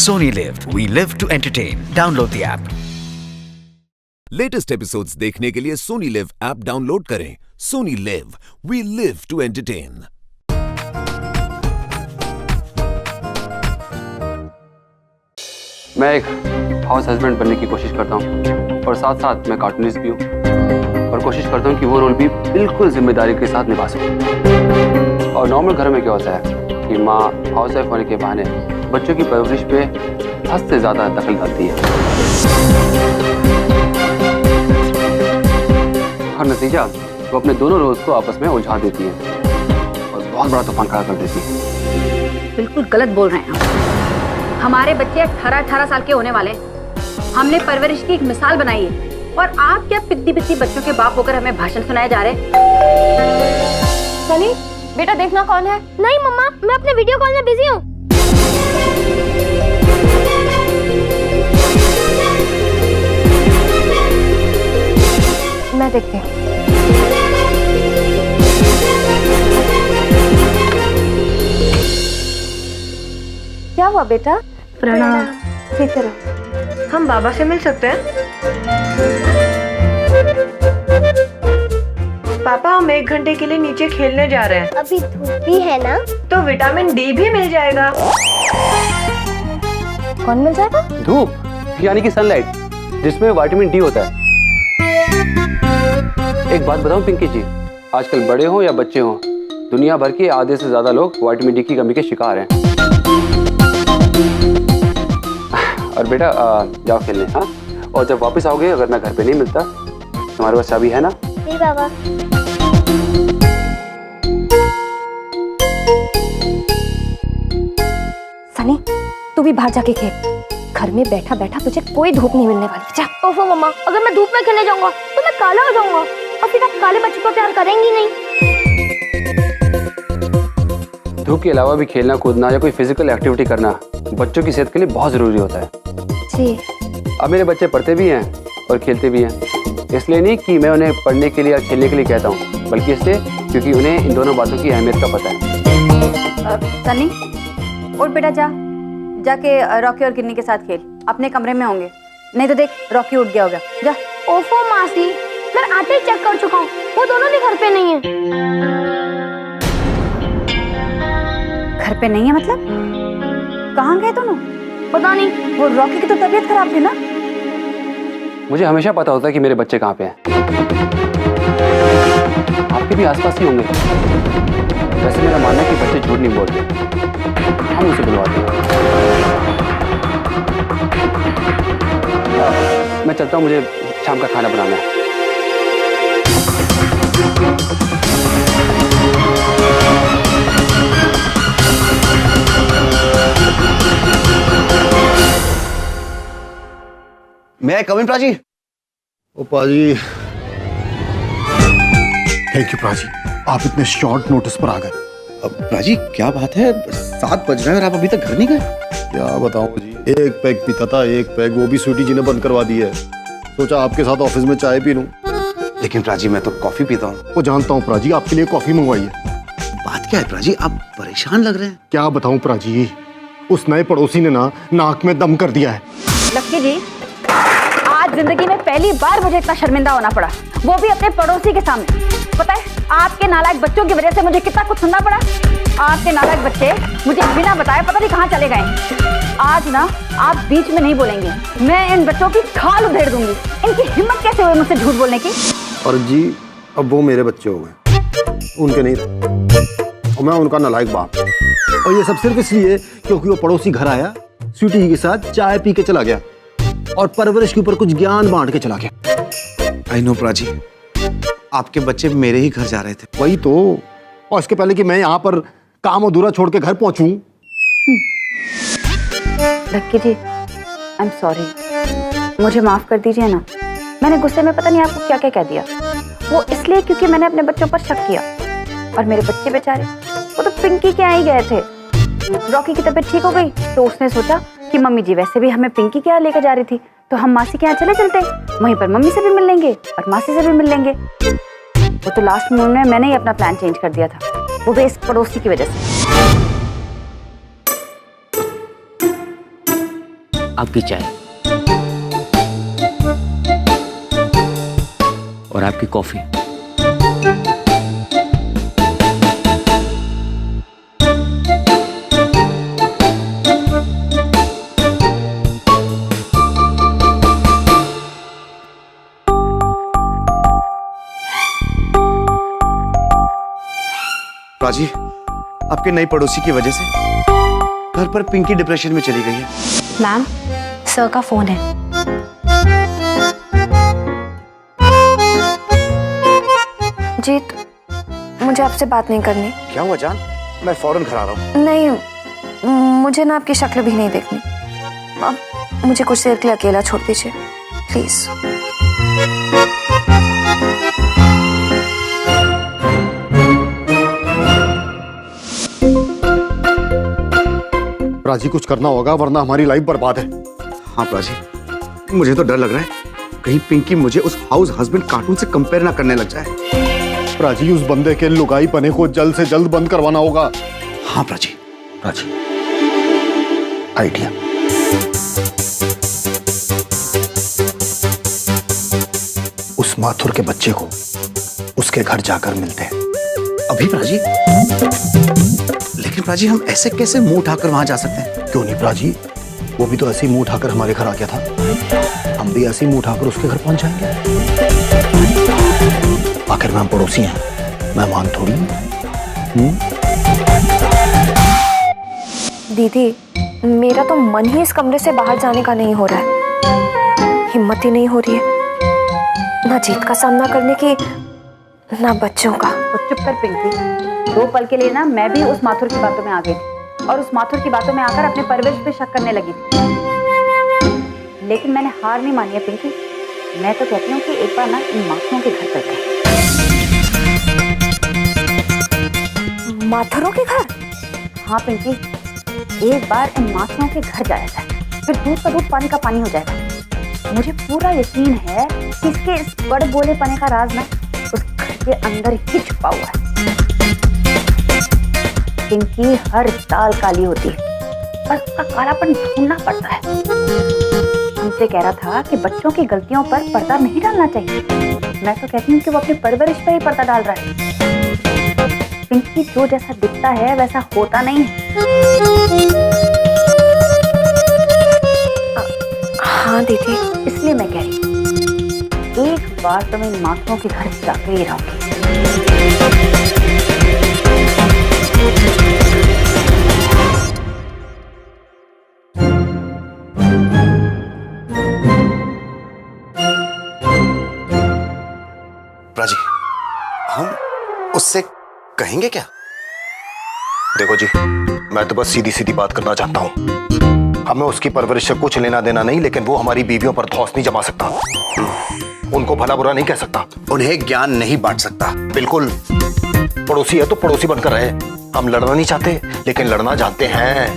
Sony Live. We live to entertain. Download the app. Latest episodes देखने के लिए Sony LIV app download करें। Sony LIV, we live to entertain. मैं एक house husband बनने की कोशिश करता हूँ और साथ साथ मैं कार्टूनिस्ट भी हूँ और कोशिश करता हूँ कि वो रोल भी बिल्कुल जिम्मेदारी के साथ निभा सकूँ। और नॉर्मल घरों में क्या होता है कि माँ हाउस वाइफ होने के बहाने बच्चों की परवरिश पे हद से ज़्यादा दखल डालती है और नतीजा वो अपने दोनों रोल्स को आपस में उलझा देती है और बहुत बड़ा तूफान खड़ा कर देती है। बिल्कुल गलत बोल रहे हैं आप। हमारे बच्चे 18 साल के होने वाले, हमने परवरिश की एक मिसाल बनाई है और आप क्या पिद्दी पिद्दी बच्चों के बाप होकर हमें भाषण सुनाए जा रहे हैं? सनी, बेटा देखना कौन है? नहीं मम्मा, मैं अपने वीडियो कॉल में बिजी हूँ। मैं देखती हूँ। क्या हुआ बेटा? प्रणाम। ठीक है, हम बाबा से मिल सकते हैं? पापा, हम 1 घंटे के लिए नीचे खेलने जा रहे हैं। अभी धूप भी है ना? तो विटामिन डी भी मिल जाएगा। कौन मिल जाएगा? धूप यानी कि सनलाइट, जिसमें विटामिन डी होता है। एक बात बताऊं पिंकी जी, आजकल बड़े हो या बच्चे हो, दुनिया भर के आधे से ज्यादा लोग विटामिन डी की कमी के शिकार हैं। और बेटा जाओ खेलने, हाँ? और जब वापस आओगे, अगर मैं घर पे नहीं मिलता, तुम्हारे पास चाबी है ना? जी बाबा। सनी, तू भी बाहर जाके खेल। घर में बैठा बैठा तुझे कोई धूप नहीं मिलने वाली। जा। ओफो मम्मा, अगर मैं धूप में खेलने जाऊंगा तो मैं काला हो जाऊंगा और फिर आप काले बच्चों को प्यार करेंगी नहीं। धूप के अलावा भी खेलना कूदना या कोई फिजिकल एक्टिविटी करना बच्चों की सेहत के लिए बहुत जरूरी होता है। जी। अब मेरे बच्चे पढ़ते भी हैं और खेलते भी हैं, इसलिए नहीं कि मैं उन्हें पढ़ने के लिए या खेलने के लिए कहता हूँ, बल्कि इसलिए क्योंकि उन्हें इन दोनों बातों की अहमियत का पता है। सनी, उठ बेटा, जाके रॉकी और किन्नी के साथ खेल। अपने कमरे में होंगे, नहीं तो देख रॉकी उठ गया होगा। जा। ओफो मासी, मैं आते ही चेक कर चुका हूँ, वो दोनों भी घर पे नहीं है। घर पे नहीं है मतलब? कहाँ गए दोनों? पता नहीं, वो रॉकी की तो तबीयत खराब थी ना। मुझे हमेशा पता होता है कि मेरे बच्चे कहाँ पे हैं। आपके भी आसपास ही होंगे। वैसे मेरा मानना है कि बच्चे झूठ नहीं बोलते, हम उसे बुलवाते हैं। मैं चलता हूँ, मुझे शाम का खाना बनाना है। मैं कम इन प्राची? ओ पाजी, थैंक यू प्राची, आप इतने शॉर्ट नोटिस पर आ गए। अब प्राची क्या बात है, 7 बज रहे हैं और आप अभी तक घर नहीं गए? क्या बताऊं जी, एक पैग पीता था, एक पैग वो भी स्वीटी जी ने बंद करवा दी है। सोचा आपके साथ ऑफिस में चाय पी लूं। लेकिन प्राची मैं तो कॉफी पीता हूँ। वो जानता हूँ प्राची, आपके लिए कॉफी मंगवाई है। बात क्या है प्राची, आप परेशान लग रहे हैं? क्या बताऊं प्राची, उस नए पड़ोसी ने ना नाक में दम कर दिया है। लक्की जी, आज जिंदगी में पहली बार मुझे इतना शर्मिंदा होना पड़ा, वो भी अपने पड़ोसी के सामने। पता है आपके नालायक बच्चों की वजह से मुझे कितना कुछ सुनना पड़ा। आपके नालायक बच्चे मुझे बिना बताए पता नहीं कहाँ चले गए। आज ना आप बीच में नहीं बोलेंगे, मैं इन बच्चों की खाल उधेड़ दूंगी। इनकी हिम्मत कैसे हुई मुझसे झूठ बोलने की? और जी, अब वो मेरे बच्चे हो गए, उनके नहीं रहे, और मैं उनका नालायक बाप। और ये सब सिर्फ इसलिए क्योंकि वो पड़ोसी घर आया, स्वीटी जी के साथ चाय पी के चला गया और परवरिश के ऊपर कुछ ज्ञान बांट के चला गया। आई नो प्राची, आपके बच्चे मेरे ही घर जा रहे थे। वही तो, और इसके पहले कि मैं यहाँ पर काम अधूरा छोड़ के घर पहुंचूं। लक्की जी, आई एम सॉरी, मुझे माफ कर दीजिए ना। मैंने गुस्से में पता नहीं आपको क्या क्या कह दिया। वो इसलिए क्योंकि मैंने अपने बच्चों पर शक किया, और मेरे बच्चे बेचारे वो तो पिंकी के यहाँ ही गए थे। रॉकी की तबीयत ठीक हो गई तो उसने सोचा कि मम्मी जी वैसे भी हमें पिंकी के यहाँ लेकर जा रही थी, तो हम मासी के यहाँ चले चलते, वहीं पर मम्मी से भी मिल लेंगे और मासी से भी मिल लेंगे। वो तो लास्ट मोमेंट में मैंने ही अपना प्लान चेंज कर दिया था, वो भी इस पड़ोसी की वजह से। आपकी चाय और आपकी कॉफी। प्राची, आपके नई पड़ोसी की वजह से घर पर पिंकी डिप्रेशन में चली गई है। मैम, सर का फोन है। जीत, मुझे आपसे बात नहीं करनी। क्या हुआ जान? मैं फौरन घर आ रहा हूँ। नहीं, मुझे ना आपकी शक्ल भी नहीं देखनी। अब मुझे कुछ देर के लिए अकेला छोड़ दीजिए प्लीज। प्राची, कुछ करना होगा वरना हमारी लाइफ बर्बाद है। हाँ प्राची, मुझे तो डर लग रहा है कहीं पिंकी मुझे उस हाउस हस्बैंड कार्टून से कंपेयर ना करने लग जाए। प्राची, उस बंदे के लुगाई पने को जल्द से जल्द बंद करवाना होगा। हाँ प्राची, प्राची, आइडिया। उस माथुर के बच्चे को उसके घर जाकर मिलते हैं अभी। प्राची, लेकिन प्राची हम ऐसे कैसे मुंह उठाकर वहां जा सकते हैं? क्यों नहीं प्राची, वो भी तो ऐसे ही मुंह उठाकर हमारे घर आ गया था, हम भी ऐसे ही मुंह उठाकर उसके घर पहुंच जाएंगे। आखिर में हम पड़ोसी हैं, मेहमान थोड़ी। दीदी, मेरा तो मन ही इस कमरे से बाहर जाने का नहीं हो रहा है। हिम्मत ही नहीं हो रही है ना जीत का सामना करने की, ना बच्चों का। तो चुप कर पिंकी, 2 पल के लिए ना मैं भी उस माथुर की बातों में आ गई थी और उस माथुर की बातों में आकर अपने परवरिश पे शक करने लगी थी। लेकिन मैंने हार नहीं मानी है पिंकी। मैं तो कहती हूँ कि एक बार ना इन माथुरों के घर चलते हैं। माथुरों के घर? हाँ पिंकी, एक बार इन माथुरों के घर जाया जाए, फिर दूध का दूध पानी का पानी हो जाएगा। मुझे पूरा यकीन है कि इसके इस बड़े बोले पने का राज ना उस घर के अंदर ही छुपा हुआ है। पिंकी, हर दाल काली होती है पर उसका कालापन ढूंढना पड़ता है। हमसे कह रहा था कि बच्चों की गलतियों पर पर्दा नहीं डालना चाहिए। मैं तो कहती हूँ कि वो अपनी परवरिश पर ही पर्दा डाल रहा है। पिंकी, जो जैसा दिखता है वैसा होता नहीं है। हाँ दीदी, इसलिए मैं कह रही हूँ एक बार तो मैं इन माथुरों के घर जाकर ही रहूंगी। प्राची, हम उससे कहेंगे क्या? देखो जी, मैं तो बस सीधी सीधी बात करना चाहता हूँ। हमें उसकी परवरिश से कुछ लेना देना नहीं, लेकिन वो हमारी बीवियों पर धौंस नहीं जमा सकता, उनको भला बुरा नहीं कह सकता, उन्हें ज्ञान नहीं बांट सकता। बिल्कुल, पड़ोसी है तो पड़ोसी बनकर रहे। हम लड़ना नहीं चाहते, लेकिन लड़ना जानते हैं।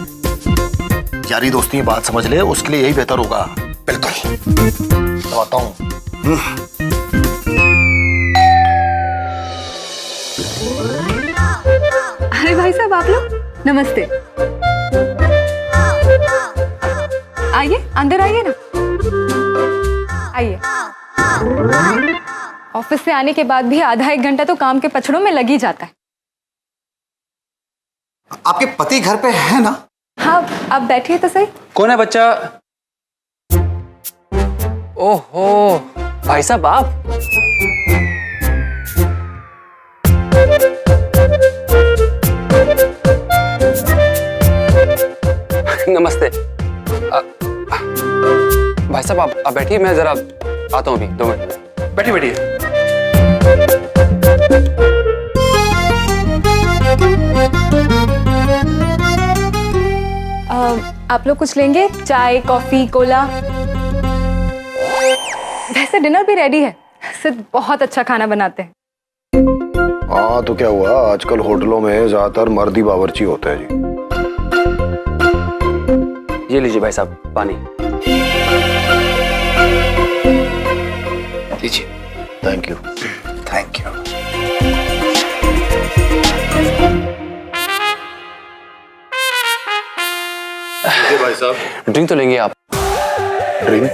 यारी दोस्ती की बात समझ ले, उसके लिए यही बेहतर होगा। बिल्कुल, बताता हूँ। अरे भाई साहब, आप लोग नमस्ते। आइए, अंदर आइए ना, आइए। ऑफिस से आने के बाद भी आधा 1 घंटा तो काम के पछड़ों में लग ही जाता है। आपके पति घर पे है ना? हाँ, आप बैठिए तो सही। कौन है बच्चा? ओहो, भाई साहब आप? नमस्ते। भाई साहब आप बैठिए, मैं जरा आता हूँ अभी 2 मिनट। बैठिए बैठिए। आप लोग कुछ लेंगे? चाय, कॉफी, कोला? वैसे डिनर भी रेडी है, सिर्फ बहुत अच्छा खाना बनाते हैं। हाँ तो क्या हुआ, आजकल होटलों में ज्यादातर मर्द ही बावर्ची होते हैं जी। ये लीजिए भाई साहब पानी। लीजिए। Thank you, thank you. भाई साहब ड्रिंक तो लेंगे आप? ड्रिंक?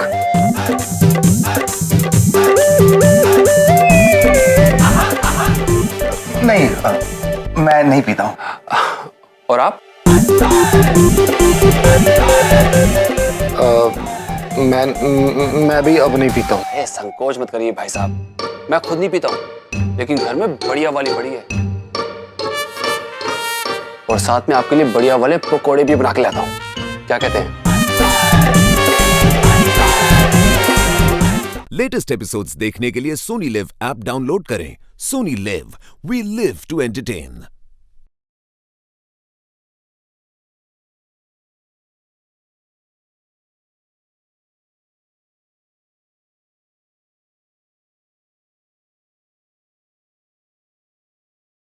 नहीं, मैं नहीं पीता हूँ। और आप? मैं भी अब नहीं पीता हूँ। संकोच मत करिए भाई साहब, मैं खुद नहीं पीता हूँ, लेकिन घर में बढ़िया वाली पड़ी है, और साथ में आपके लिए बढ़िया वाले पकोड़े भी बना के लाता हूँ। क्या कहते हैं? लेटेस्ट एपिसोड्स देखने के लिए सोनी लिव ऐप डाउनलोड करें। Sony LIV, we live to entertain.